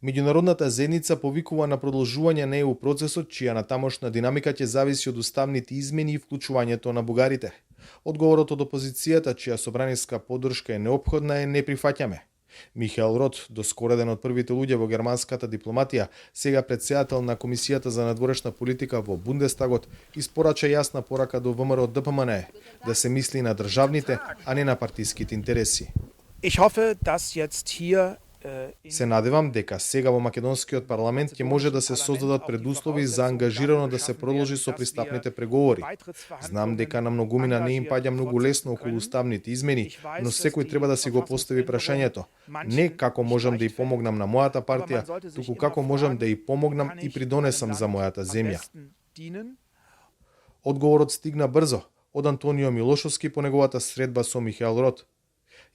Меѓународната заедница повикува на продолжување на ЕУ процесот, чија натамошна динамика ќе зависи од уставните измени и вклучувањето на бугарите. Одговорот од опозицијата, чија собраниска поддршка е неопходна, е неприфаќаме. Михаел Рот, доскоро еден од првите луѓе во германската дипломатија, сега претседател на Комисијата за надворешна политика во Бундестагот, испорача јасна порака до ВМРО ДПМН да се мисли на државните, а не на партиските интереси. Ich hoffe, dass jetzt hier Се надевам дека сега во македонскиот парламент ќе може да се создадат предуслови за ангажирано да се продолжи со пристапните преговори. Знам дека на многумина не им паѓа многу лесно околу уставните измени, но секој треба да си го постави прашањето. Не како можам да ја помогнам на мојата партија, туку како можам да ја помогнам и придонесам за мојата земја. Одговорот стигна брзо од Антонио Милошовски по неговата средба со Михаел Рот.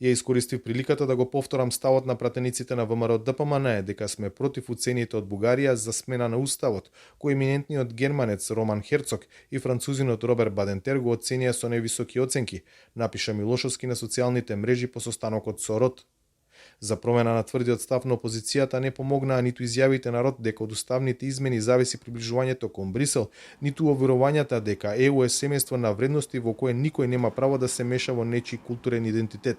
Ја искористив приликата да го повторам ставот на пратениците на ВМРО ДПМН дека сме против уцените од Бугарија за смена на уставот, кој еминентниот германец Роман Херцог и французинот Роберт Бадентер го оценија со невисоки оценки, напиша Милошовски на социјалните мрежи по состанокот со Рот. За промена на тврдиот став на опозицијата не помогнаа ниту изјавите на Рот дека од уставните измени зависи приближувањето кон Брисел, ниту уверувањата дека ЕУ е семејство на вредности во кое никој нема право да се меша во нечи културен идентитет.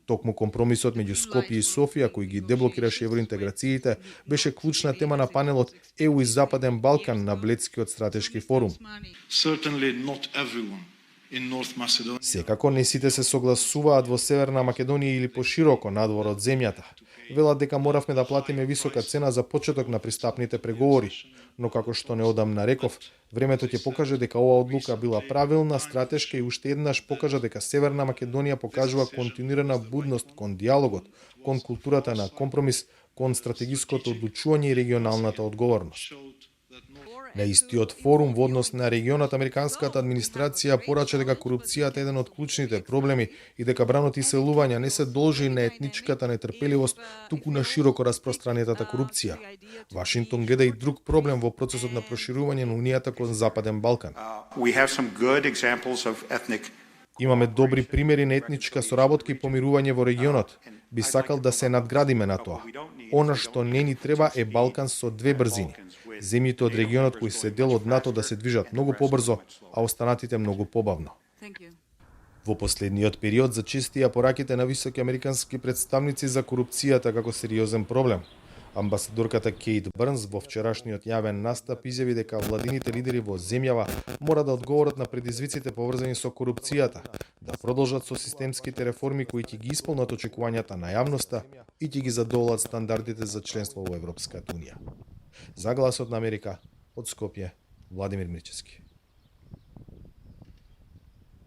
Токму компромисот меѓу Скопје и Софија, кој ги деблокираше евроинтеграциите, беше клучна тема на панелот ЕУ и Западен Балкан на Бледскиот стратешки форум. Секако не сите се согласуваат во Северна Македонија или пошироко надвор од земјата. Велат дека моравме да платиме висока цена за почеток на пристапните преговори, но како што неодамна реков, времето ќе покаже дека оваа одлука била правилна, стратешка и уште еднаш покажа дека Северна Македонија покажува континуирана будност кон диалогот, кон културата на компромис, кон стратегиското одлучување и регионалната одговорност. На истиот форум во однос на регионот американската администрација порача дека корупцијата е еден од клучните проблеми и дека бранот иселувања не се должи на етничката нетрпеливост, туку на широко распространетата корупција. Вашингтон гледа и друг проблем во процесот на проширување на Унијата кон Западен Балкан. Имаме добри примери на етничка соработка и помирување во регионот. Би сакал да се надградиме на тоа. Она што не ни треба е Балкан со две брзини. Земјите од регионот кои се дел од НАТО да се движат многу побрзо, а останатите многу побавно. Во последниот период зачестија пораките на високи американски представници за корупцијата како сериозен проблем. Амбасадорката Кейт Брнс во вчерашниот јавен настап изјави дека владините лидери во земјава мора да одговорат на предизвиците поврзани со корупцијата, да продолжат со системските реформи кои ќе ги исполнат очекувањата на јавноста и ќе ги задоволат стандардите за членство во Европската унија. За Гласот на Америка, од Скопје, Владимир Мирчевски.